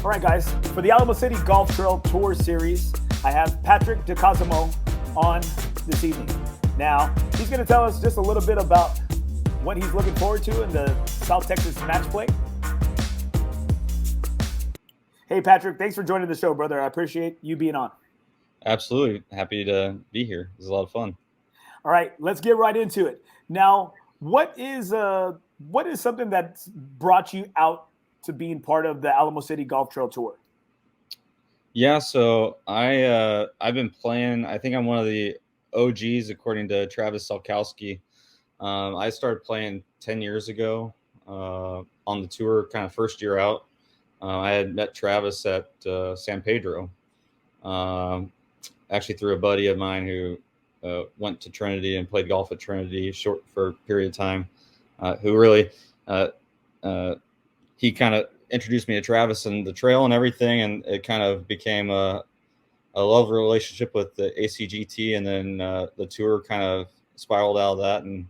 All right, guys, for the Alamo City Golf Trail Tour Series, I have Patrick DiCosimo on this evening. Now, he's going to tell us just a little bit about what he's looking forward to in the South Texas Matchplay. Hey, Patrick, thanks for joining the show, brother. I appreciate you being on. Absolutely. Happy to be here. It was a lot of fun. All right, let's get right into it. Now, what is something that's brought you out to being part of the Alamo City Golf Trail Tour? Yeah, so I've been playing. I think I'm one of the OGs according to Travis Salkowski. I started playing 10 years ago on the tour, kind of first year out. I had met Travis at San Pedro, actually through a buddy of mine who went to Trinity and played golf at Trinity for a period of time, who really he kind of introduced me to Travis and the trail and everything, and it kind of became a love relationship with the ACGT, and then the tour kind of spiraled out of that, and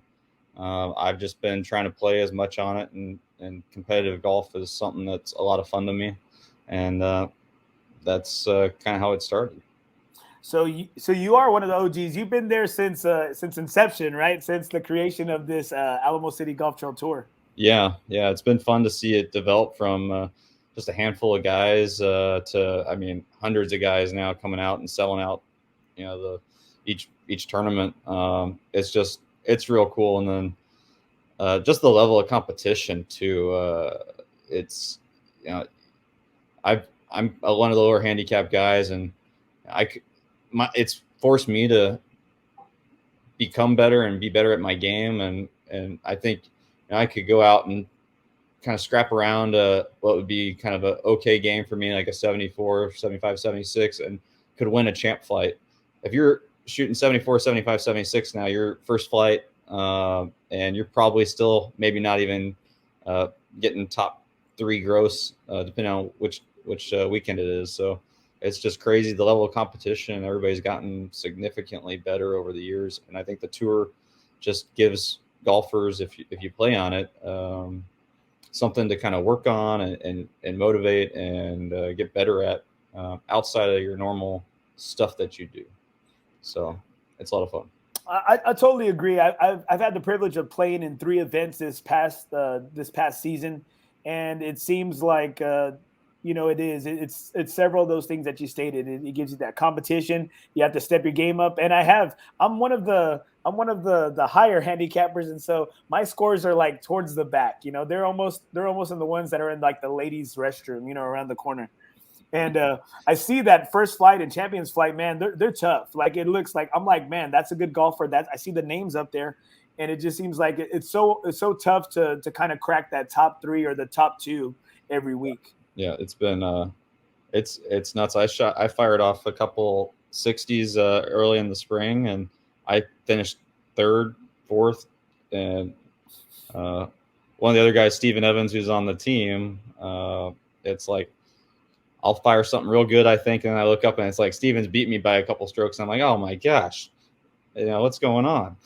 I've just been trying to play as much on it, and competitive golf is something that's a lot of fun to me, and that's kind of how it started. So you are one of the OGs. You've been there since inception, right? Since the creation of this Alamo City Golf Trail Tour. Yeah, it's been fun to see it develop from just a handful of guys to hundreds of guys now coming out and selling out, each tournament. It's real cool, and then just the level of competition too. I'm one of the lower handicap guys, and it's forced me to become better and be better at my game, and I think I could go out and kind of scrap around what would be kind of an okay game for me, like a 74, 75, 76, and could win a champ flight. If you're shooting 74, 75, 76 now, your first flight, and you're probably still maybe not even getting top 3 gross, depending on which weekend it is. So it's just crazy, the level of competition. Everybody's gotten significantly better over the years, and I think the tour just gives golfers, if you play on it, something to kind of work on and motivate and get better at outside of your normal stuff that you do. So it's a lot of fun. I totally agree. I've had the privilege of playing in 3 events this past season, and it seems like it's several of those things that you stated. It gives you that competition. You have to step your game up, and I'm one of the higher handicappers, and so my scores are like towards the back. They're almost in the ones that are in like the ladies' restroom, around the corner. And I see that first flight and champions flight, man, they're tough. Like, it looks like, I'm like, man, that's a good golfer. That I see the names up there, and it just seems like it's so tough to kind of crack that top 3 or the top 2 every week. Yeah, it's been it's nuts. I fired off a couple 60s early in the spring, and I finished 3rd, 4th, and one of the other guys, Steven Evans, who's on the team, it's like I'll fire something real good, I think, and I look up and it's like Steven's beat me by a couple strokes. And I'm like, oh my gosh, what's going on?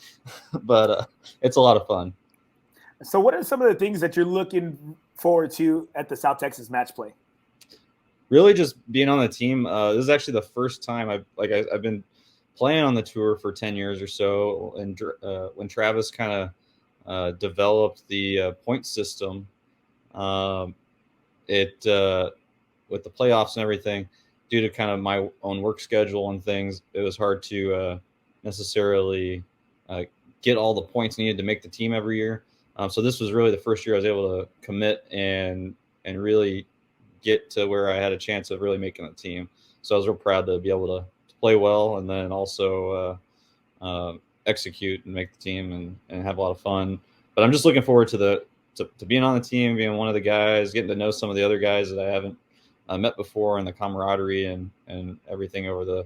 But it's a lot of fun. So what are some of the things that you're looking forward to at the South Texas Matchplay? Really just being on the team. This is actually the first time I've been playing on the tour for 10 years or so. And when Travis kind of developed the point system, with the playoffs and everything, due to kind of my own work schedule and things, it was hard to necessarily get all the points needed to make the team every year. So this was really the first year I was able to commit and really get to where I had a chance of really making the team. So I was real proud to be able to play well, and then also execute and make the team and have a lot of fun. But I'm just looking forward to being on the team, being one of the guys, getting to know some of the other guys that I haven't met before, and the camaraderie and everything over the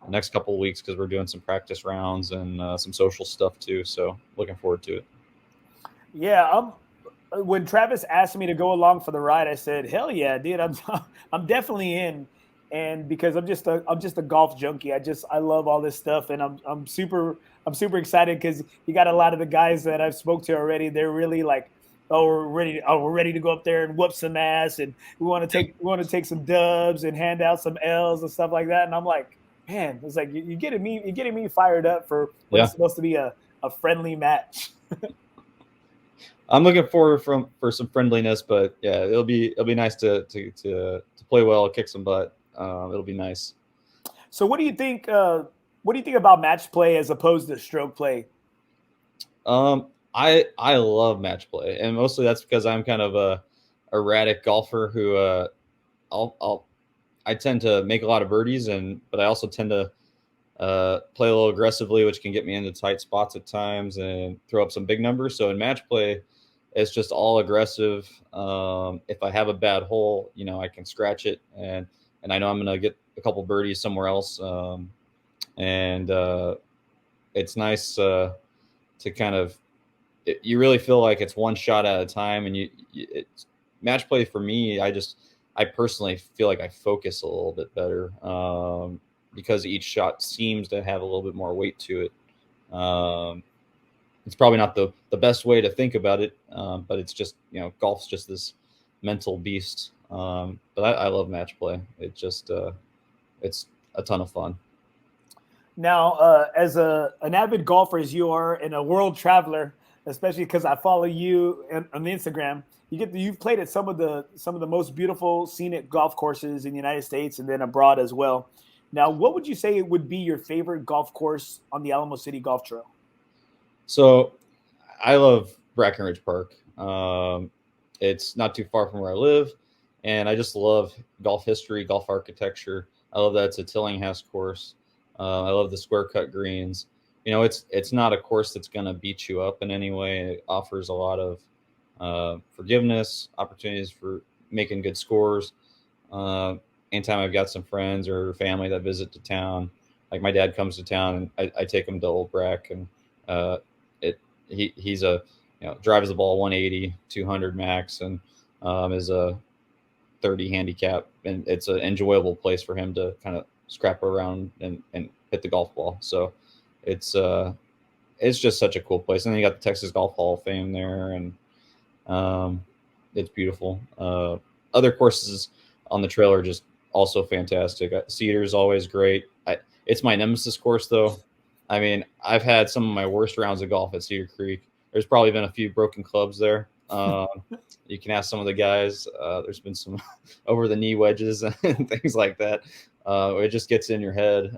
next couple of weeks, because we're doing some practice rounds and some social stuff too. So looking forward to it. Yeah, when Travis asked me to go along for the ride, I said, "Hell yeah, dude! I'm definitely in." And because I'm just a golf junkie, I love all this stuff, and I'm super excited because you got a lot of the guys that I've spoke to already. They're really like we're ready to go up there and whoop some ass, and we want to take some dubs and hand out some L's and stuff like that. And I'm like, man, it's like you're getting me fired up for what is supposed to be a friendly match. I'm looking forward for some friendliness, but yeah, it'll be nice to play well, kick some butt. It'll be nice. So what do you think? What do you think about match play as opposed to stroke play? I love match play, and mostly that's because I'm kind of a erratic golfer who I tend to make a lot of birdies, but I also tend to play a little aggressively, which can get me into tight spots at times and throw up some big numbers. So in match play, it's just all aggressive. If I have a bad hole, I can scratch it, and I know I'm going to get a couple birdies somewhere else. And it's nice to kind of, you really feel like it's one shot at a time. And it's match play for me. I personally feel like I focus a little bit better because each shot seems to have a little bit more weight to it. It's probably not the best way to think about it, but it's just, golf's just this mental beast. But I love match play. It just, it's a ton of fun. Now, as an avid golfer as you are and a world traveler, especially because I follow you on Instagram, you've played at some of the most beautiful scenic golf courses in the United States and then abroad as well. Now, what would you say would be your favorite golf course on the Alamo City Golf Trail? So I love Brackenridge Park. It's not too far from where I live, and I just love golf history, golf architecture. I love that it's a Tillinghast course. I love the square cut greens. It's not a course that's going to beat you up in any way. It offers a lot of forgiveness, opportunities for making good scores. Anytime I've got some friends or family that visit to town, like my dad comes to town, and I take him to Old Brack, and he's drives the ball 180, 200 max, and is a 30 handicap, and it's an enjoyable place for him to kind of scrap around and hit the golf ball. So it's just such a cool place. And then you got the Texas Golf Hall of Fame there, and it's beautiful. Other courses on the trail are just also fantastic. Cedar's always great. It's my nemesis course, though. I mean, I've had some of my worst rounds of golf at Cedar Creek. There's probably been a few broken clubs there. You can ask some of the guys. There's been some over the knee wedges and things like that. It just gets in your head.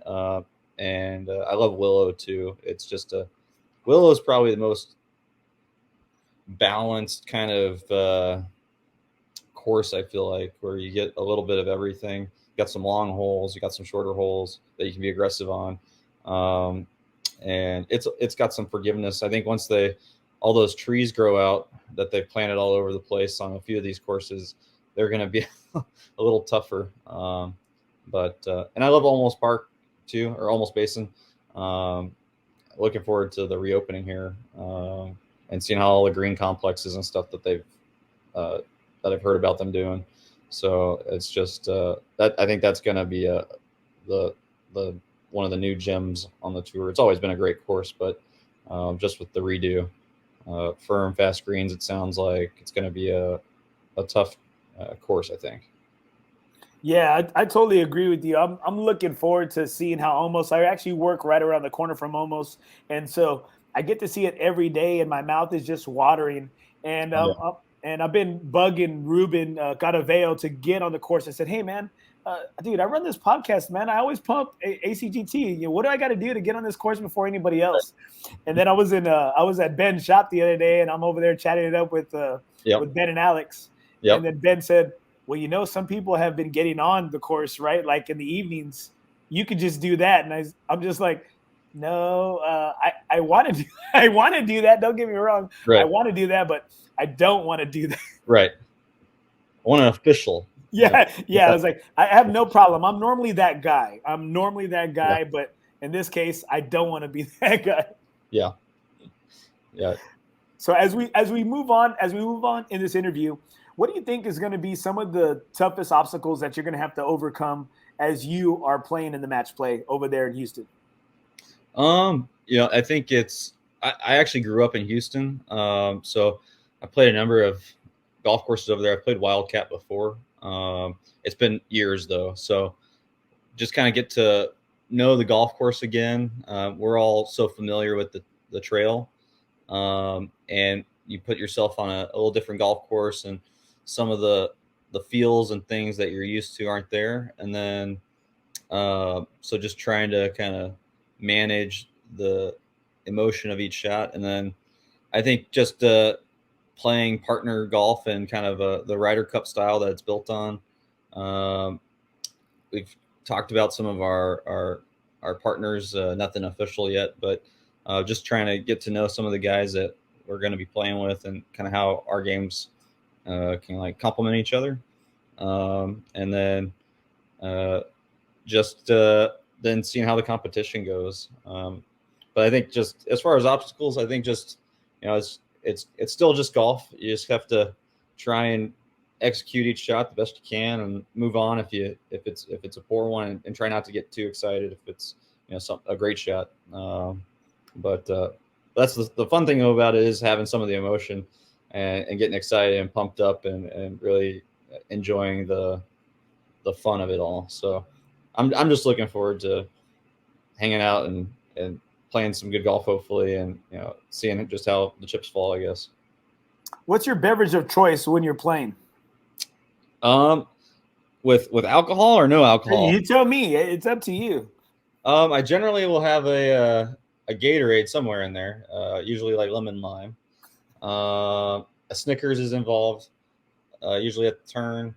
And I love Willow too. It's just Willow is probably the most balanced kind of course, I feel like, where you get a little bit of everything. You got some long holes, you got some shorter holes that you can be aggressive on. And it's got some forgiveness. I think once all those trees grow out that they've planted all over the place on a few of these courses, they're going to be a little tougher. And I love Almost Park too, or Almost Basin. Looking forward to the reopening here and seeing how all the green complexes and stuff that that I've heard about them doing. So it's just that I think that's going to be the one of the new gems on the tour. It's always been a great course, but just with the redo, firm, fast greens, it sounds like it's going to be a tough course, I think. Yeah, I totally agree with you. I'm looking forward to seeing how Almost. I actually work right around the corner from Almost, and so I get to see it every day, and my mouth is just watering. And and I've been bugging Ruben Gadaveo to get on the course. I said, "Hey, man, dude, I run this podcast, man. I always pump ACGT. What do I got to do to get on this course before anybody else?" And then I was at Ben's shop the other day, and I'm over there chatting it up with Ben and Alex. Yep. And then Ben said, "Well, some people have been getting on the course, right? Like in the evenings, you could just do that." And I'm just like, "No, I want to do that. Don't get me wrong. Right. I want to do that, but I don't want to do that." Right. I want an official. Yeah. I was like, I have no problem. I'm normally that guy. But in this case, I don't want to be that guy. Yeah. So as we move on in this interview, what do you think is going to be some of the toughest obstacles that you're going to have to overcome as you are playing in the match play over there in Houston? I think I actually grew up in Houston. So I played a number of golf courses over there. I played Wildcat before. It's been years though, so just kind of get to know the golf course again. We're all so familiar with the trail, and you put yourself on a little different golf course, and some of the feels and things that you're used to aren't there. And then so just trying to kind of manage the emotion of each shot. And then I think just playing partner golf and kind of the Ryder Cup style that it's built on. We've talked about some of our partners, nothing official yet, but just trying to get to know some of the guys that we're going to be playing with, and kind of how our games can like complement each other. And then just then seeing how the competition goes. But I think just as far as obstacles, I think just, it's still just golf. You just have to try and execute each shot the best you can and move on if it's a poor one, and try not to get too excited if it's a great shot. But that's the fun thing about it, is having some of the emotion and getting excited and pumped up and really enjoying the fun of it all. So I'm just looking forward to hanging out and playing some good golf, hopefully, and seeing just how the chips fall, I guess. What's your beverage of choice when you're playing? With alcohol or no alcohol? You tell me. It's up to you. I generally will have a Gatorade somewhere in there, usually like lemon lime. A Snickers is involved, usually at the turn,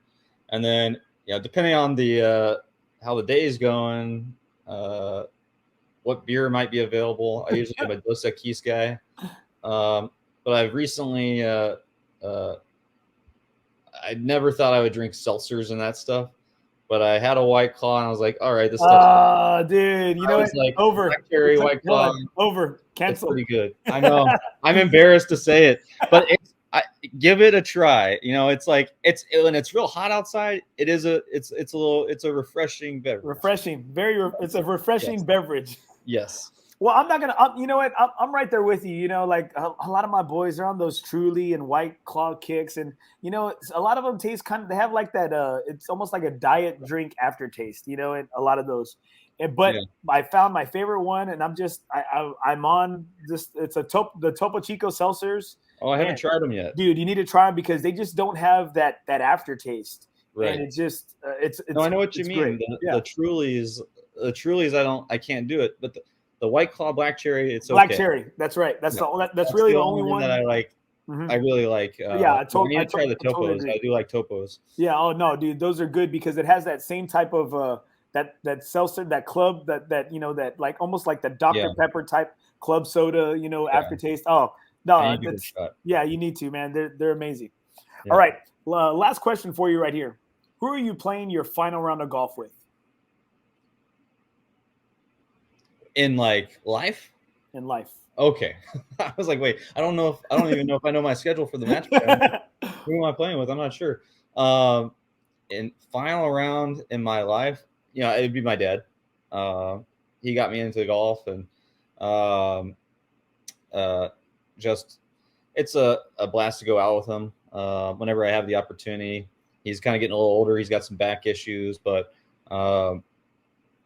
and then depending on the how the day is going, what beer might be available. I usually am a Dos Equis guy, but I've recently I never thought I would drink seltzers and that stuff, but I had a White Claw and I was like, all right, this stuff. Dude, it's like over. Blackberry White Claw. Over. Cancel. It's pretty good. I know. I'm embarrassed to say it, but give it a try. It's like when it's real hot outside. It's a refreshing beverage. Refreshing, it's a refreshing beverage. Yes. Well, I'm not gonna. You know what? I'm right there with you. Like a lot of my boys are on those Truly and White Claw kicks, and a lot of them taste they have like that. It's almost like a diet drink aftertaste. And a lot of those. But I found my favorite one, and I'm on this. It's the Topo Chico seltzers. Oh, I haven't tried them yet, dude. You need to try them because they just don't have that aftertaste. Right. And it just it's. No, I know what you mean. The Trulies, I can't do it, but the White Claw Black Cherry, it's okay. Black Cherry, that's right. That's really the only one that I like. Mm-hmm. I really like. I need to try the Topos. I do like Topos. Yeah. Oh no, dude, those are good because it has that same type of that seltzer, that club, that like almost like the Dr. Pepper type club soda, aftertaste. Oh no, you need to, man. They're amazing. Yeah. All right, last question for you right here. Who are you playing your final round of golf with? In like life? In life. Okay. I was like, wait, I don't even know if I know my schedule for the match. Who am I playing with? I'm not sure. In final round in my life, it'd be my dad. He got me into golf, and just it's a blast to go out with him. Whenever I have the opportunity. He's kind of getting a little older. He's got some back issues, but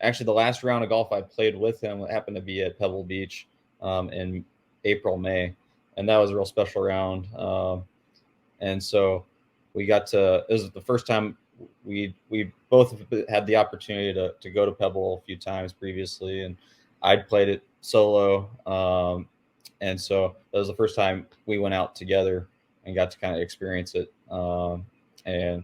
actually the last round of golf I played with him happened to be at Pebble Beach in April, May. And that was a real special round. And so we got it was the first time we both had the opportunity to go to Pebble a few times previously. And I'd played it solo. And so that was the first time we went out together and got to kind of experience it. And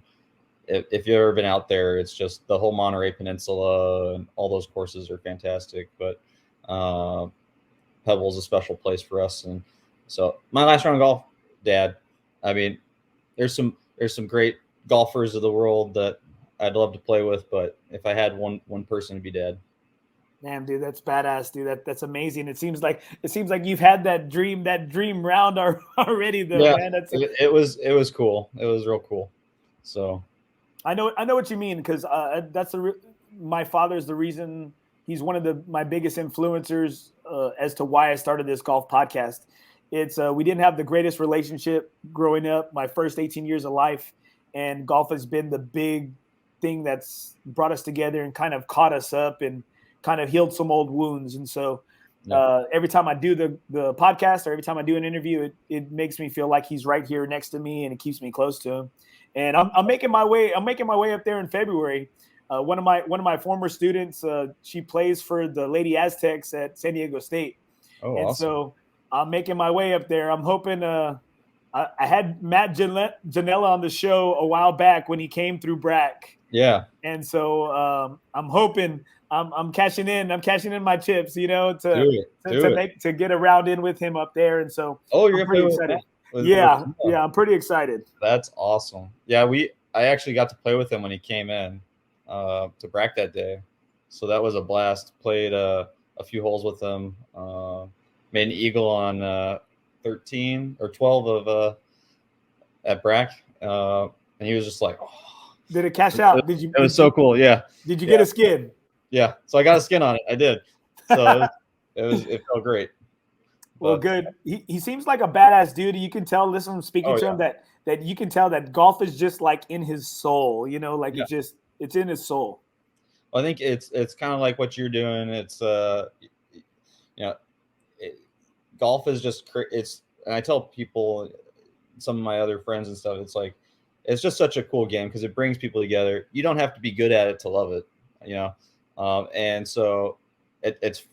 if you've ever been out there, it's just the whole Monterey Peninsula and all those courses are fantastic. But Pebble is a special place for us. And so my last round of golf, Dad. I mean, there's some great golfers of the world that I'd love to play with, but if I had one person, it'd be Dad. Damn, dude, that's badass, dude. That's amazing. It seems like you've had that dream round already, though. Yeah, man. It was cool. It was real cool. So I know what you mean, because that's my father's the reason. He's one of my biggest influencers as to why I started this golf podcast. It's we didn't have the greatest relationship growing up, my first 18 years of life, and golf has been the big thing that's brought us together and kind of caught us up and kind of healed some old wounds. And so every time I do the podcast or every time I do an interview, it makes me feel like he's right here next to me and it keeps me close to him. And I'm making my way up there in February. One of my former students, she plays for the Lady Aztecs at San Diego State. Oh, and awesome. So I'm making my way up there. I'm hoping I had Matt Janella on the show a while back when he came through BRAC. Yeah. And so I'm hoping I'm cashing in. I'm cashing in my chips, to get a round in with him up there. And so you're pretty excited. With I'm pretty excited. That's awesome. Yeah, I actually got to play with him when he came in to BRAC that day. So that was a blast. Played a few holes with him. Made an eagle on 13 or 12 of at BRAC. And he was just like, oh. Did it cash out? It was so cool. Yeah. Did you get a skin? Yeah. So I got a skin on it. I did. So it felt great. Well, good. He seems like a badass dude. You can tell, listen, from speaking to him that you can tell that golf is just like in his soul, it's in his soul. I think it's kind of like what you're doing. It's golf is just and I tell people, some of my other friends and stuff, it's like it's just such a cool game because it brings people together. You don't have to be good at it to love it, and so it's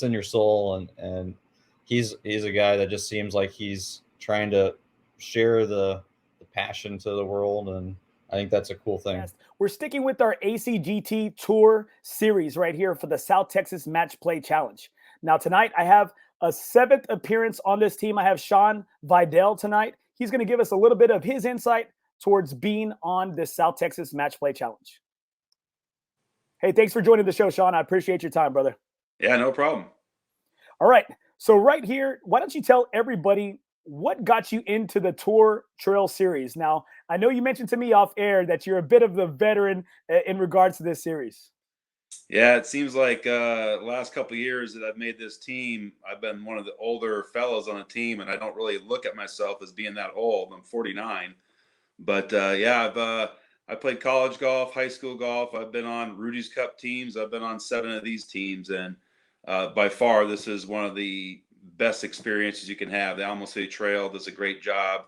in your soul, and he's a guy that just seems like he's trying to share the passion to the world, and I think that's a cool thing. Yes. We're sticking with our ACGT Tour series right here for the South Texas Matchplay Challenge. Now tonight I have a 7th appearance on this team. I have Sean Vidal tonight. He's going to give us a little bit of his insight towards being on the South Texas Matchplay Challenge. Hey, thanks for joining the show, Sean. I appreciate your time, brother. Yeah, no problem. All right. So right here, why don't you tell everybody what got you into the Tour Trail Series? Now, I know you mentioned to me off air that you're a bit of the veteran in regards to this series. Yeah, it seems like the last couple of years that I've made this team, I've been one of the older fellows on the team, and I don't really look at myself as being that old. I'm 49. But, I played college golf, high school golf. I've been on Rudy's Cup teams. I've been on 7 of these teams, and by far, this is one of the best experiences you can have. The Alamo City Trail does a great job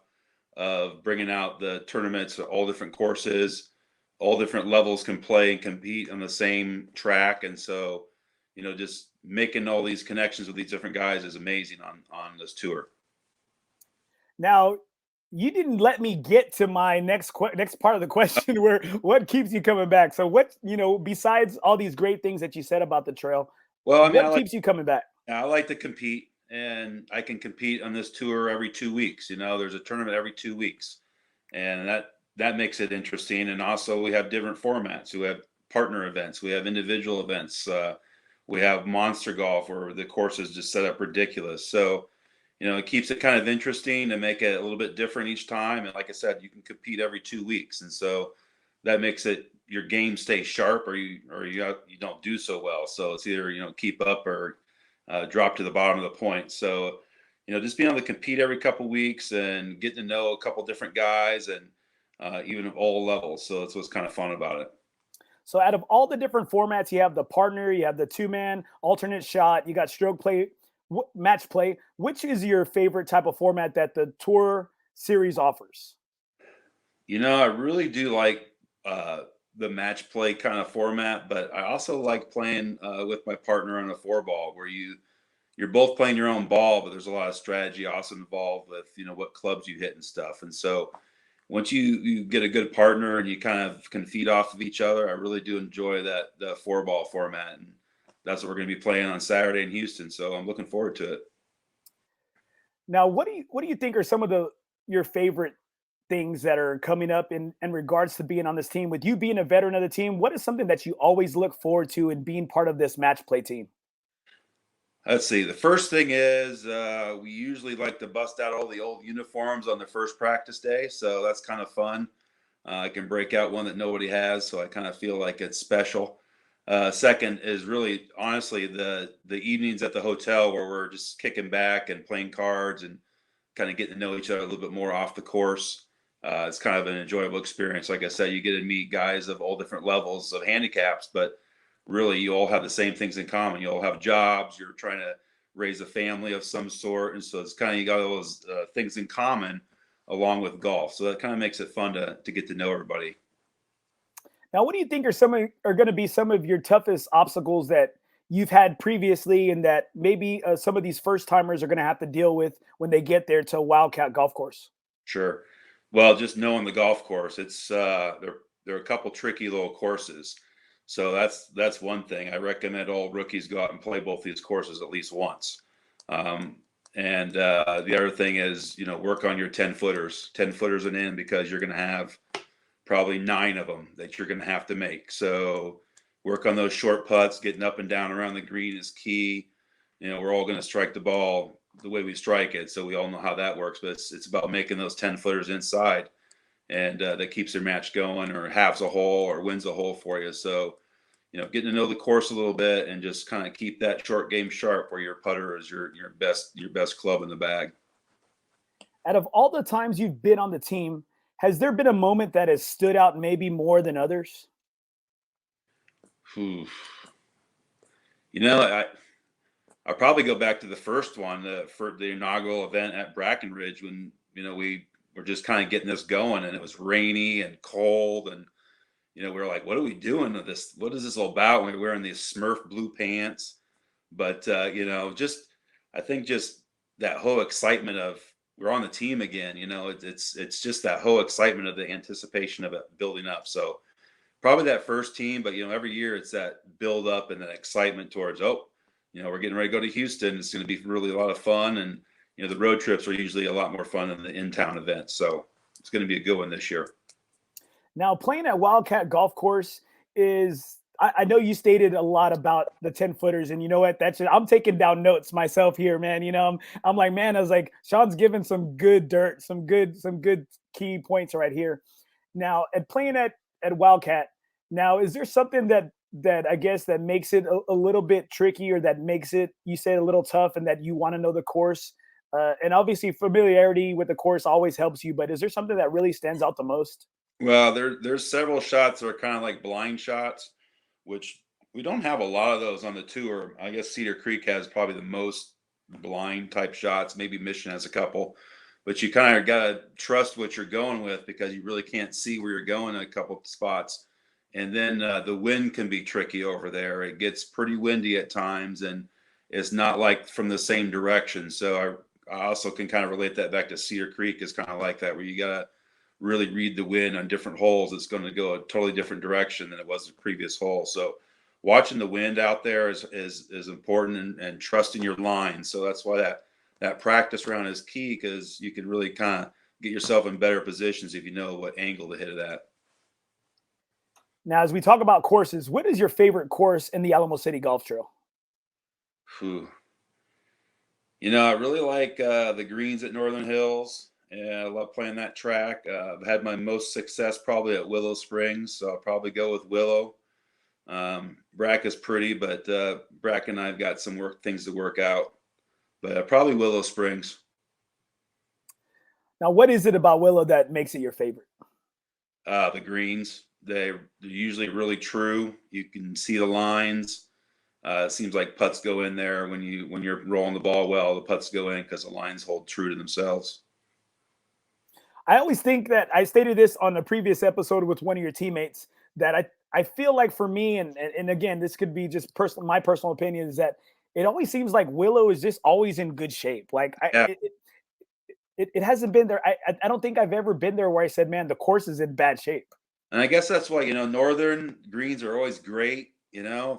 of bringing out the tournaments at all different courses. All different levels can play and compete on the same track. And so, just making all these connections with these different guys is amazing on this tour. Now, you didn't let me get to my next part of the question where what keeps you coming back? So what, besides all these great things that you said about the trail, what keeps you coming back? I like to compete, and I can compete on this tour every 2 weeks. There's a tournament every 2 weeks, and that makes it interesting. And also we have different formats. We have partner events. We have individual events. We have monster golf where the course is just set up ridiculous. So, it keeps it kind of interesting and make it a little bit different each time. And like I said, you can compete every 2 weeks. And so that makes it your game stay sharp or you don't do so well. So it's either, keep up or drop to the bottom of the point. So, just being able to compete every couple weeks and getting to know a couple different guys and even of all levels. So that's what's kind of fun about it. So out of all the different formats, you have the partner, you have the 2-man alternate shot, you got stroke play, match play. Which is your favorite type of format that the Tour Series offers? I really do like the match play kind of format, but I also like playing with my partner on a 4-ball where you're both playing your own ball, but there's a lot of strategy also involved with, what clubs you hit and stuff. And so once you get a good partner and you kind of can feed off of each other, I really do enjoy the 4-ball format. And that's what we're going to be playing on Saturday in Houston. So I'm looking forward to it. Now, what do you think are some of your favorite things that are coming up in regards to being on this team? With you being a veteran of the team, what is something that you always look forward to in being part of this match play team? Let's see. The first thing is we usually like to bust out all the old uniforms on the first practice day. So that's kind of fun. I can break out one that nobody has. So I kind of feel like it's special. Second is really honestly the evenings at the hotel where we're just kicking back and playing cards and kind of getting to know each other a little bit more off the course. It's kind of an enjoyable experience. Like I said, you get to meet guys of all different levels of handicaps, but really you all have the same things in common. You all have jobs. You're trying to raise a family of some sort, and so it's kind of you got all those things in common along with golf. So that kind of makes it fun to get to know everybody. Now, what do you think are going to be some of your toughest obstacles that you've had previously, and that maybe some of these first timers are going to have to deal with when they get there to Wildcat Golf Course? Sure. Well, just knowing the golf course, it's there are a couple tricky little courses. So that's one thing. I recommend all rookies go out and play both these courses at least once. Um, and the other thing is, work on your 10 footers, 10 footers and in, because you're going to have probably 9 of them that you're going to have to make. So work on those short putts. Getting up and down around the green is key. We're all going to strike the ball the way we strike it, so we all know how that works. But it's about making those 10 footers inside, and that keeps your match going, or halves a hole, or wins a hole for you. So getting to know the course a little bit, and just kind of keep that short game sharp, where your putter is your best club in the bag. Out of all the times you've been on the team, has there been a moment that has stood out maybe more than others? Whew. I'll probably go back to the first one, for the inaugural event at Brackenridge, when we were just kind of getting this going, and it was rainy and cold, and we were like, "What are we doing with this? What is this all about?" And we were wearing these Smurf blue pants, but I think just that whole excitement of we're on the team again. It's just that whole excitement of the anticipation of it building up. So probably that first team, but every year it's that build up and that excitement towards, we're getting ready to go to Houston. It's going to be really a lot of fun, and the road trips are usually a lot more fun than the in-town events. So it's going to be a good one this year. Now, playing at Wildcat Golf Course is, I know you stated a lot about the 10 footers, and you know what? I'm taking down notes myself here, man. I'm like, man, I was like, Sean's giving some good dirt, some good key points right here. Now, at playing at Wildcat, now, is there something that I guess that makes it a little bit tricky, or that makes it, you said, a little tough, and that you want to know the course? And obviously familiarity with the course always helps you, but is there something that really stands out the most? Well, there's several shots that are kind of like blind shots, which we don't have a lot of those on the tour. I guess Cedar Creek has probably the most blind type shots. Maybe Mission has a couple, but you kind of got to trust what you're going with, because you really can't see where you're going in a couple of spots. And then the wind can be tricky over there. It gets pretty windy at times, and it's not like from the same direction. So I also can kind of relate that back to Cedar Creek, is kind of like that, where you got to really read the wind on different holes. It's going to go a totally different direction than it was the previous hole. So watching the wind out there is important, and trusting your line. So that's why that practice round is key, because you can really kind of get yourself in better positions if you know what angle to hit it at. Now, as we talk about courses, what is your favorite course in the Alamo City Golf Trail? Whew. I really like the greens at Northern Hills. Yeah, I love playing that track. I've had my most success probably at Willow Springs, so I'll probably go with Willow. Brack is pretty, but Brack and I've got some things to work out. But probably Willow Springs. Now, what is it about Willow that makes it your favorite? The greens, they're usually really true. You can see the lines. It seems like putts go in there when you're rolling the ball well. The putts go in because the lines hold true to themselves. I always think that I stated this on a previous episode with one of your teammates, that I feel like for me, and again, this could be just my personal opinion, is that it always seems like Willow is just always in good shape. Like Yeah. it hasn't been there. I don't think I've ever been there where I said, man, the course is in bad shape. And I guess that's why, Northern greens are always great,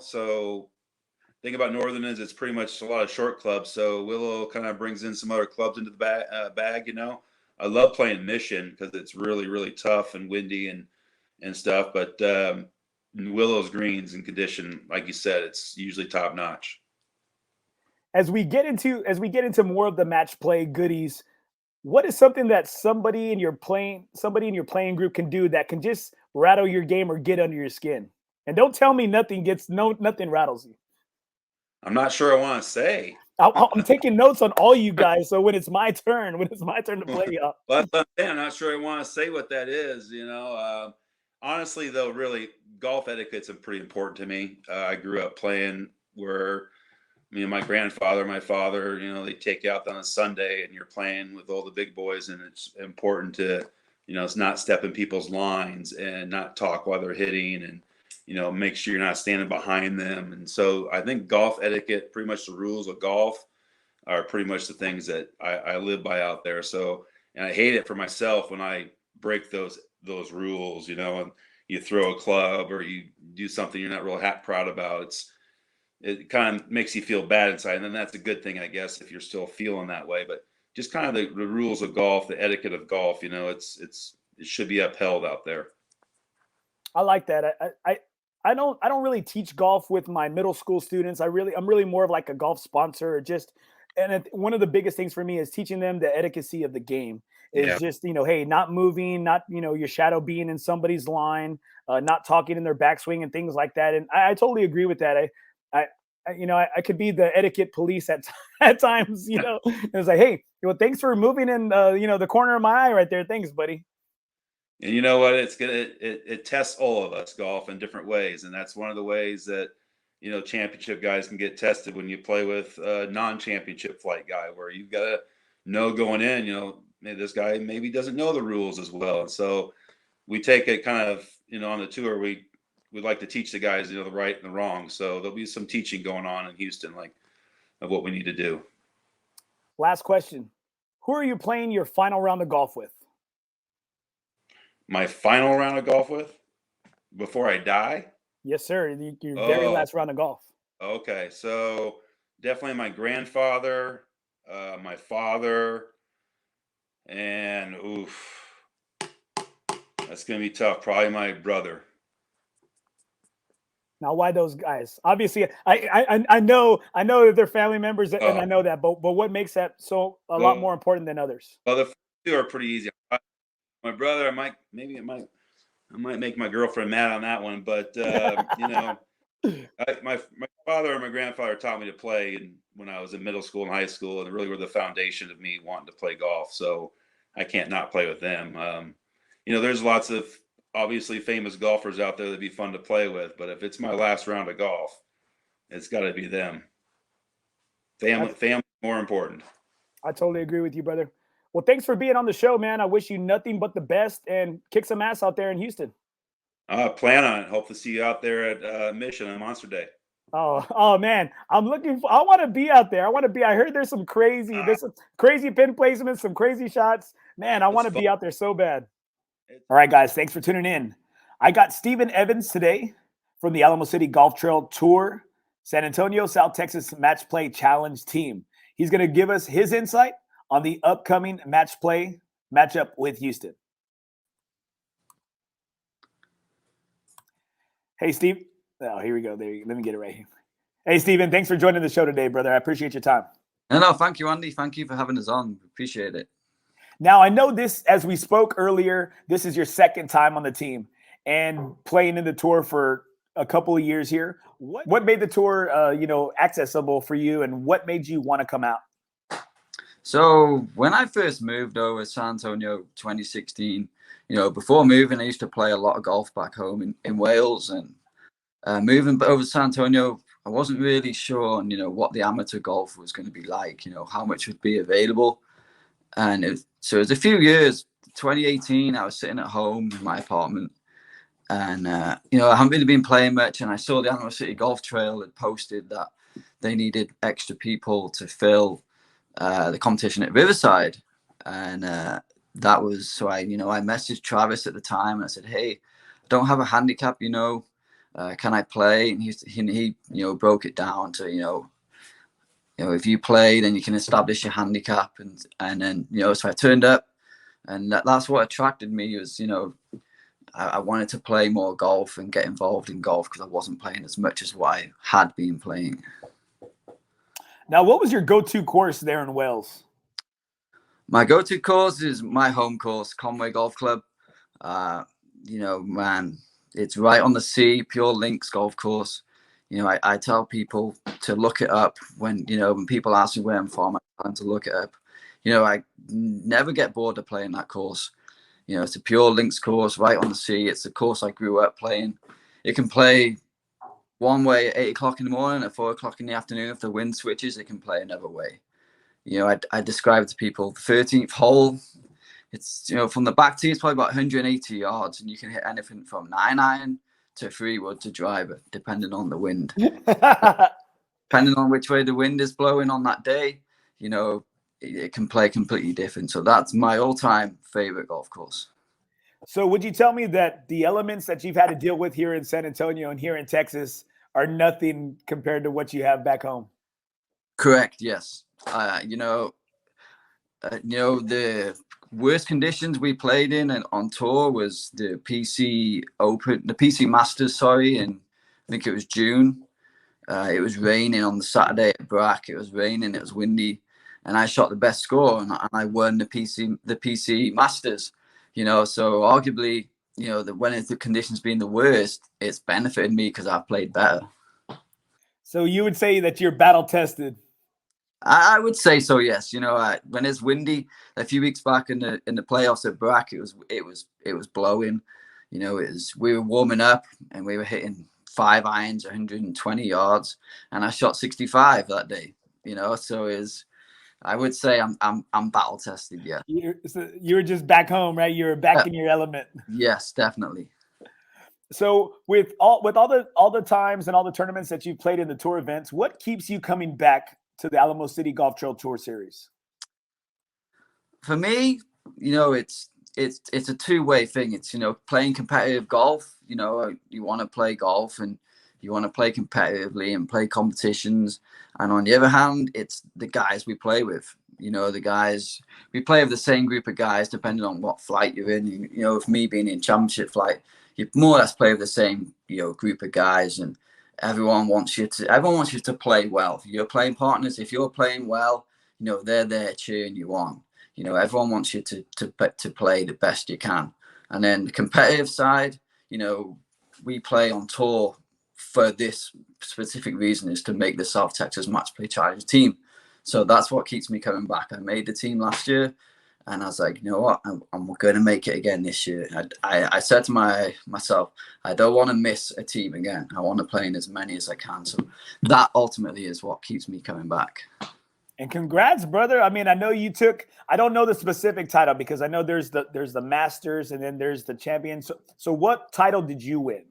so thing about Northern is it's pretty much a lot of short clubs. So Willow kind of brings in some other clubs into the bag. I love playing Mission because it's really, really tough and windy and stuff. But Willow's greens and condition, like you said, it's usually top notch. As we get into more of the match play goodies, what is something that somebody in your playing group can do that can just rattle your game or get under your skin? And don't tell me nothing rattles you. I'm not sure I want to say. I'm taking notes on all you guys. So when it's my turn to play y'all. Well, I'm not sure I want to say what that is. Honestly, though, really, golf etiquette's pretty important to me. I grew up playing where me and my grandfather, my father, they take you out on a Sunday and you're playing with all the big boys, and it's important to, it's not step in people's lines and not talk while they're hitting, and make sure you're not standing behind them. And so I think golf etiquette, pretty much the rules of golf, are pretty much the things that I live by out there. So, and I hate it for myself when I break those rules, and you throw a club or you do something you're not real proud about. It kind of makes you feel bad inside. And then that's a good thing, I guess, if you're still feeling that way. But just kind of the rules of golf, the etiquette of golf, it should be upheld out there. I like that. I don't really teach golf with my middle school students. I'm really more of like a golf sponsor, one of the biggest things for me is teaching them the etiquette of the game. Is just, hey, not moving, not, your shadow being in somebody's line, not talking in their backswing and things like that. And I totally agree with that. I could be the etiquette police at times, It's like, hey, thanks for moving in, the corner of my eye right there. Thanks, buddy. And you know what? It tests all of us, golf, in different ways. And that's one of the ways that, championship guys can get tested when you play with a non-championship flight guy, where you've got to know going in, this guy maybe doesn't know the rules as well. And so we take it kind of, on the tour, we like to teach the guys, the right and the wrong. So there'll be some teaching going on in Houston, of what we need to do. Last question. Who are you playing your final round of golf with? My final round of golf with? Before I die? Yes, sir. Your very last round of golf. Okay. So definitely my grandfather, my father, and that's going to be tough. Probably my brother. Now, why those guys? Obviously, I know that they're family members, and I know that. But what makes that a lot more important than others? Well, the first two are pretty easy. My brother, I might make my girlfriend mad on that one, but my father and my grandfather taught me to play when I was in middle school and high school, and really were the foundation of me wanting to play golf. So I can't not play with them. There's lots of obviously famous golfers out there that'd be fun to play with, but if it's my last round of golf, it's got to be them. Family more important. I totally agree with you, brother. Well, thanks for being on the show, man. I wish you nothing but the best and kick some ass out there in Houston. Plan on it. Hope to see you out there at Mission on Monster Day. Oh man, I want to be out there. I heard there's some crazy pin placements, some crazy shots. Man, I want to be out there so bad. All right, guys, thanks for tuning in. I got Steven Evans today from the Alamo City Golf Trail Tour, San Antonio, South Texas Matchplay Challenge team. He's going to give us his insight on the upcoming matchup with Houston. Hey, Steve. Oh, here we go. There you go. Let me get it right here. Hey, Steven, thanks for joining the show today, brother. I appreciate your time. No, thank you, Andy. Thank you for having us on. Appreciate it. Now, I know this, as we spoke earlier, this is your second time on the team and playing in the tour for a couple of years here. What made the tour, accessible for you, and what made you want to come out? So when I first moved over to San Antonio 2016, before moving, I used to play a lot of golf back home in Wales, and moving over to San Antonio, I wasn't really sure on, what the amateur golf was going to be like, how much would be available. And so it was a few years, 2018, I was sitting at home in my apartment, and, I haven't really been playing much. And I saw the Alamo City Golf Trail had posted that they needed extra people to fill the competition at Riverside. And that was, so I messaged Travis at the time and I said, hey, I don't have a handicap, can I play? And he broke it down to, if you play, then you can establish your handicap. And then, so I turned up, and that's what attracted me was, I wanted to play more golf and get involved in golf because I wasn't playing as much as what I had been playing. Now, what was your go-to course there in Wales? My go-to course is my home course, Conway Golf Club. Man, It's right on the sea, pure links golf course. You know, I tell people to look it up when, you know, when people ask me where I'm from, I tell them to look it up. You know, I never get bored of playing that course. You know, it's a pure links course right on the sea. It's the course I grew up playing. It can play one way at 8 o'clock in the morning, at 4 o'clock in the afternoon. If the wind switches, it can play another way. You know, I describe to people the 13th hole. It's, you know, from the back tee, it's probably about 180 yards, and you can hit anything from 9-iron to 3-wood to driver, depending on the wind. Depending on which way the wind is blowing on that day, you know, it can play completely different. So that's my all-time favorite golf course. So would you tell me that the elements that you've had to deal with here in San Antonio and here in Texas are nothing compared to what you have back home? Correct. Yes. You know, the worst conditions we played in and on tour was the PC Masters, and I think it was June. It was raining on the Saturday at Brack. It was raining, it was windy, and I shot the best score, and I won the PC Masters. You know, so arguably, you know, that when the conditions being the worst, it's benefited me because I've played better. So you would say that you're battle tested? I would say so, yes. You know, when it's windy, a few weeks back in the playoffs at Brack, it was blowing. You know, we were warming up and we were hitting 5 irons, 120 yards, and I shot 65 that day. You know, so I would say I'm battle tested. Yeah. You were just back home, right? You were back in your element. Yes, definitely. So with all the times and all the tournaments that you've played in the tour events, what keeps you coming back to the Alamo City Golf Trail Tour Series? For me, you know, it's a two-way thing. It's, you know, playing competitive golf. You know, you want to play golf and you want to play competitively and play competitions. And on the other hand, it's the guys we play with. You know, the guys we play with the same group of guys, depending on what flight you're in. You know, with me being in championship flight, you more or less play with the same, you know, group of guys, and everyone wants you to play well. Your playing partners, if you're playing well, you know, they're there cheering you on. You know, everyone wants you to play the best you can. And then the competitive side, you know, we play on tour for this specific reason, is to make the South Texas Matchplay Challenge team. So that's what keeps me coming back. I made the team last year, and I was like, you know what, I'm going to make it again this year. I said to myself, I don't want to miss a team again. I want to play in as many as I can. So that ultimately is what keeps me coming back. And congrats, brother. I mean, I know you took, I don't know the specific title because I know there's the Masters and then there's the champion. So what title did you win?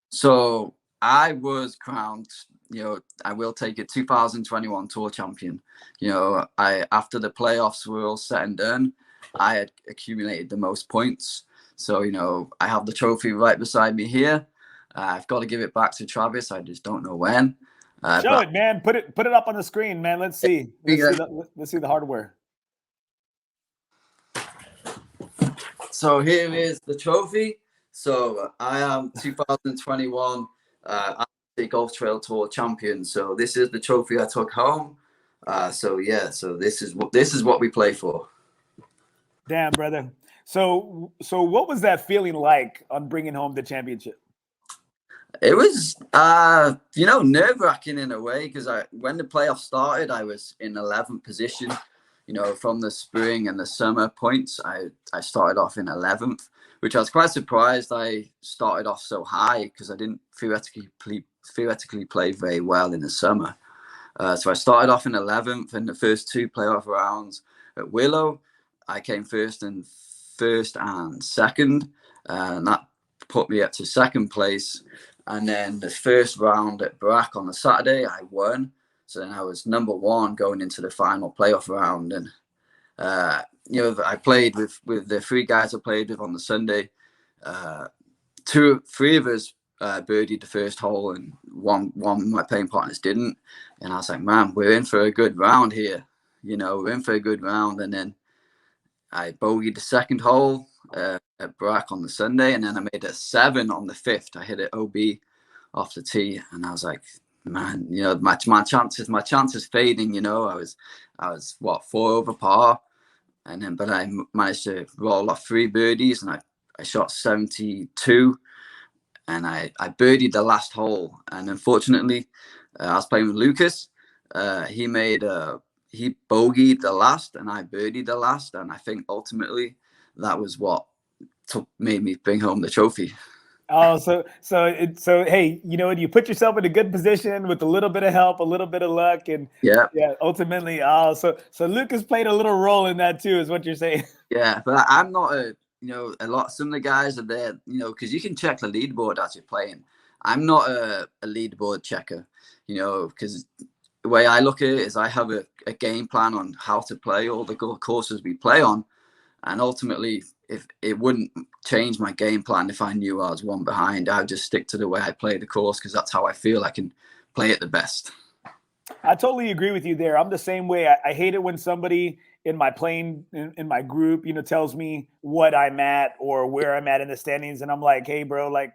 So I was crowned, you know, I will take it, 2021 Tour Champion. You know, after the playoffs were all set and done, I had accumulated the most points. So, you know, I have the trophy right beside me here. I've got to give it back to Travis. I just don't know when. Show it, man. Put it up on the screen, man. Let's see. Let's see the hardware. So here is the trophy. So I am 2021 Golf Trail Tour champion. So this is the trophy I took home. So yeah, so this is what we play for. Damn, brother. So what was that feeling like on bringing home the championship? It was, you know, nerve-wracking in a way, because when the playoffs started, I was in 11th position. You know, from the spring and the summer points, I started off in 11th, which I was quite surprised I started off so high, because I didn't theoretically play very well in the summer. So I started off in 11th in the first 2 playoff rounds at Willow. I came first and second, and that put me up to 2nd place. And then the first round at Brack on the Saturday, I won. So then I was number 1 going into the final playoff round. And, you know, I played with the 3 guys I played with on the Sunday. 3 of us birdied the first hole, and one of my playing partners didn't. And I was like, man, we're in for a good round here. You know, we're in for a good round. And then I bogeyed the 2nd hole at Brack on the Sunday, and then I made a 7 on the 5th. I hit it OB off the tee, and I was like, man, you know, my chances fading. You know, I was what, 4 over par, and then but I managed to roll off 3 birdies, and I shot 72, and I birdied the last hole. And unfortunately, I was playing with Lucas. He bogeyed the last, and I birdied the last. And I think ultimately that was what made me bring home the trophy. Oh, so hey, you know what? You put yourself in a good position with a little bit of help, a little bit of luck, and yeah, ultimately, so Lucas played a little role in that too, is what you're saying. Yeah, but I'm not some of the guys are there, because you can check the leaderboard as you're playing. I'm not a leaderboard checker, because the way I look at it is I have a game plan on how to play all the courses we play on, and ultimately, if it wouldn't change my game plan if I knew I was one behind, I would just stick to the way I play the course, because that's how I feel I can play it the best. I totally agree with you there. I'm the same way. I hate it when somebody in my playing in my group, tells me what I'm at or where I'm at in the standings, and I'm like, hey, bro, like,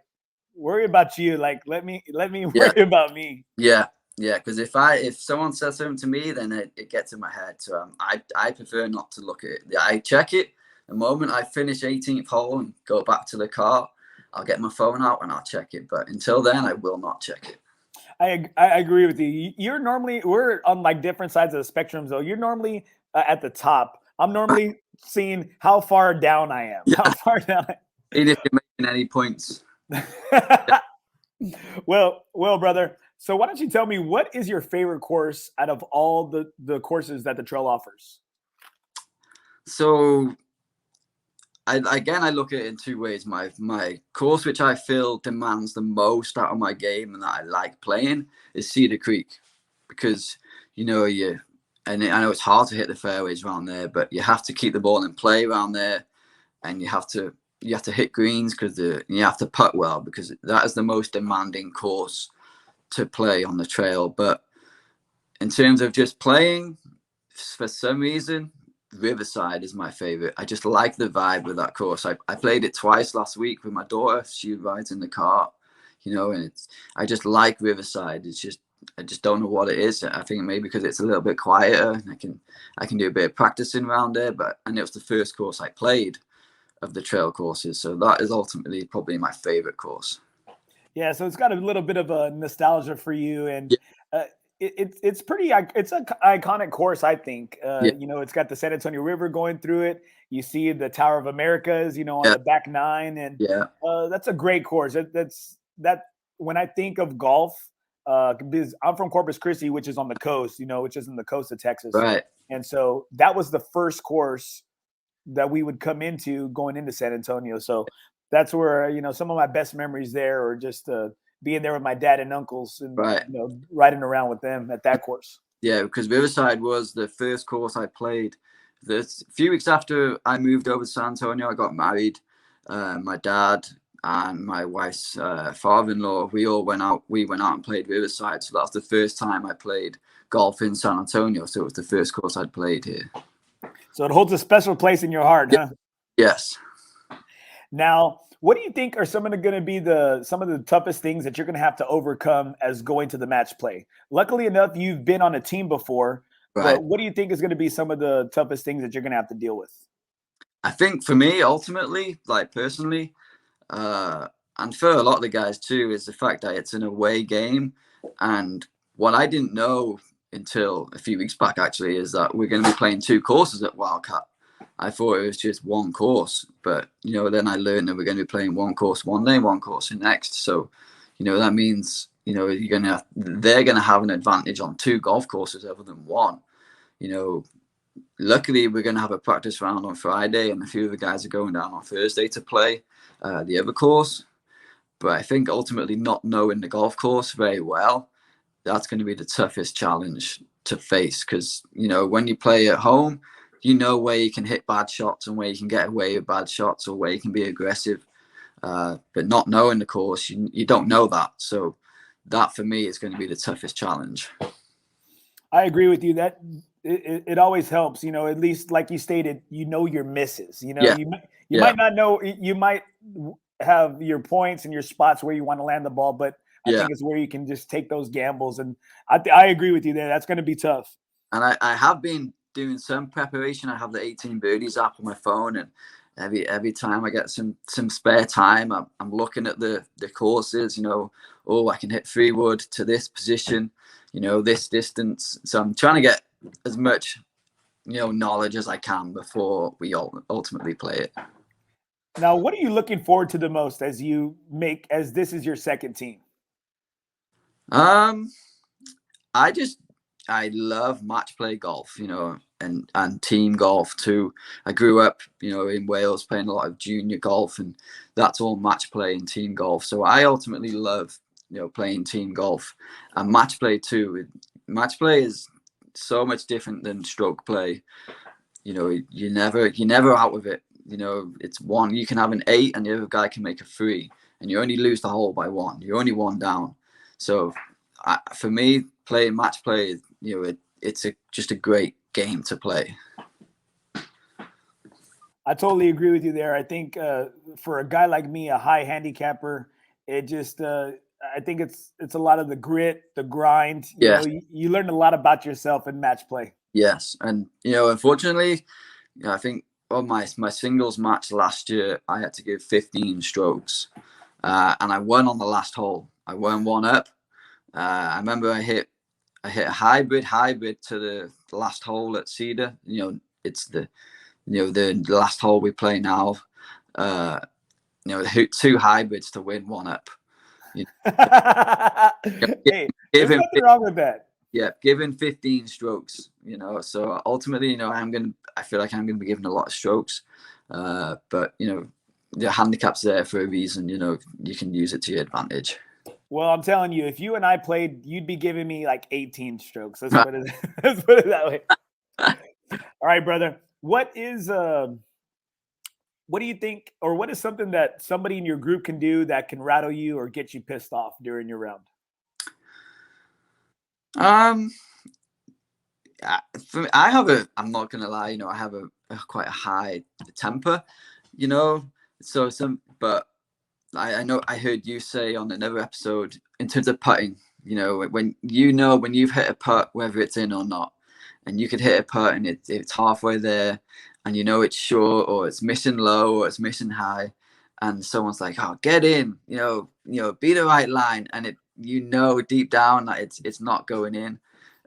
worry about you. Like, let me worry about me. Yeah. Yeah, because if someone says something to me, then it gets in my head. So I prefer not to look at it. I check it the moment I finish 18th hole and go back to the car. I'll get my phone out and I'll check it. But until then, I will not check it. I agree with you. We're on like different sides of the spectrum, though. You're normally at the top. I'm normally seeing how far down I am. Yeah. How far down? Even if you're making any points. Well, brother. So why don't you tell me, what is your favorite course out of all the courses that the trail offers? So I look at it in two ways. My course, which I feel demands the most out of my game and that I like playing, is Cedar Creek, because I know it's hard to hit the fairways around there, but you have to keep the ball in play around there, and you have to hit greens because you have to putt well, because that is the most demanding course to play on the trail. But in terms of just playing, for some reason, Riverside is my favorite. I just like the vibe with that course. I played it twice last week with my daughter. She rides in the car, and I just like Riverside. I just don't know what it is. I think maybe because it's a little bit quieter, and I can do a bit of practicing around there. And it was the first course I played of the trail courses, so that is ultimately probably my favorite course. Yeah, so it's got a little bit of a nostalgia for you, and it's an iconic course, I think. It's got the San Antonio River going through it. You see the Tower of Americas, on the back nine, and that's a great course. That when I think of golf, because I'm from Corpus Christi, which is on the coast, which is in the coast of Texas, right? And so that was the first course that we would come into going into San Antonio. So that's where, some of my best memories there are just being there with my dad and uncles and, riding around with them at that course. Yeah, because Riverside was the first course I played. A few weeks after I moved over to San Antonio, I got married. My dad and my wife's father-in-law, we went out and played Riverside. So that's the first time I played golf in San Antonio. So it was the first course I'd played here. So it holds a special place in your heart, huh? Yes. Now, what do you think are going to be some of the toughest things that you're going to have to overcome as going to the match play? Luckily enough, you've been on a team before, right? But what do you think is going to be some of the toughest things that you're going to have to deal with? I think for me, ultimately, like personally, and for a lot of the guys too, is the fact that it's an away game. And what I didn't know until a few weeks back, actually, is that we're going to be playing two courses at Wildcat. I thought it was just one course, but then I learned that we're going to be playing one course one day, one course the next. So, that means they're going to have an advantage on two golf courses other than one. Luckily we're going to have a practice round on Friday, and a few of the guys are going down on Thursday to play the other course. But I think ultimately not knowing the golf course very well, that's going to be the toughest challenge to face, because when you play at home, where you can hit bad shots and where you can get away with bad shots or where you can be aggressive. But not knowing the course, you don't know that. So that for me is going to be the toughest challenge. I agree with you. That it always helps, at least like you stated, your misses. You might not know, you might have your points and your spots where you want to land the ball, but I think it's where you can just take those gambles. And I agree with you there. That's going to be tough. And I have been doing some preparation. I have the 18 Birdies app on my phone, and every time I get some spare time, I'm looking at the courses, I can hit 3 wood to this position, this distance. So I'm trying to get as much, knowledge as I can before we ultimately play it. Now, what are you looking forward to the most as this is your second team? I love match play golf, and team golf too. I grew up, in Wales playing a lot of junior golf, and that's all match play and team golf. So I ultimately love, playing team golf and match play too. Match play is so much different than stroke play. You're never out of it. It's one. You can have an 8 and the other guy can make a 3, and you only lose the hole by 1. You're only 1 down. So for me, playing match play, it's just a great game to play. I totally agree with you there. I think for a guy like me, a high handicapper, it just I think it's a lot of the grit, the grind. You learn a lot about yourself in match play. Yes, and unfortunately, I think on my singles match last year, I had to give 15 strokes, and I won on the last hole. I won 1 up. I remember I hit a hybrid to the last hole at Cedar. It's the last hole we play now. 2 hybrids to win 1 up. Hey, there's nothing wrong with that. Yeah, given 15 strokes. So ultimately, I feel like I'm gonna be given a lot of strokes. But the handicap's there for a reason. You can use it to your advantage. Well, I'm telling you, if you and I played, you'd be giving me like 18 strokes. Let's put it that way. All right, brother. What do you think, or what is something that somebody in your group can do that can rattle you or get you pissed off during your round? I'm not gonna lie, I have a quite a high temper, but I know I heard you say on another episode in terms of putting, when you've hit a putt, whether it's in or not, and you could hit a putt and it's halfway there, and it's short or it's missing low or it's missing high, and someone's like, "Oh, get in, be the right line," and deep down that it's not going in.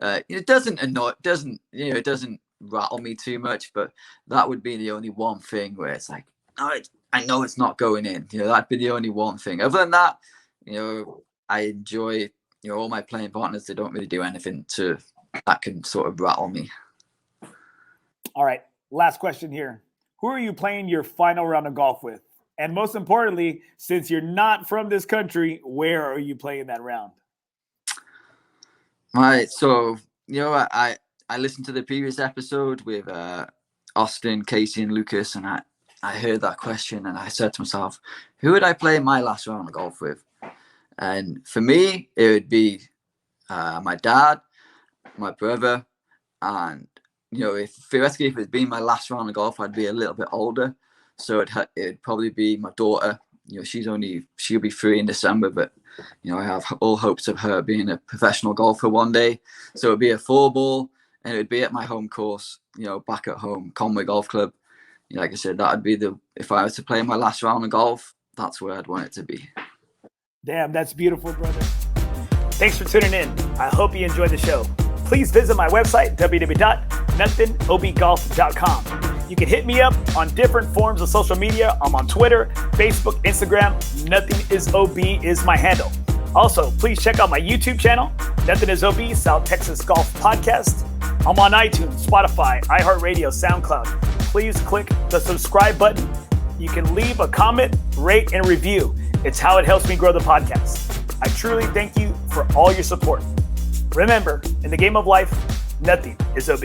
It doesn't rattle me too much, but that would be the only one thing where it's like, I know it's not going in. That'd be the only one thing. Other than that, I enjoy, all my playing partners. They don't really do anything that can sort of rattle me. All right. Last question here. Who are you playing your final round of golf with? And most importantly, since you're not from this country, where are you playing that round? All right. So, I listened to the previous episode with Austin, Casey, and Lucas, and I heard that question and I said to myself, who would I play my last round of golf with? And for me, it would be my dad, my brother, and if it'd been my last round of golf, I'd be a little bit older, so it'd probably be my daughter. She'll be 3 in December, but I have all hopes of her being a professional golfer one day. So it'd be a 4-ball, and it would be at my home course, back at home, Conway Golf Club. Like I said, that would be if I was to play my last round of golf, that's where I'd want it to be. Damn, that's beautiful, brother. Thanks for tuning in. I hope you enjoyed the show. Please visit my website, www.NothingisOB.com. You can hit me up on different forms of social media. I'm on Twitter, Facebook, Instagram. NothingisOB is my handle. Also, please check out my YouTube channel, NothingisOB, South Texas Golf Podcast. I'm on iTunes, Spotify, iHeartRadio, SoundCloud. Please click the subscribe button. You can leave a comment, rate, and review. It's how it helps me grow the podcast. I truly thank you for all your support. Remember, in the game of life, nothing is OB.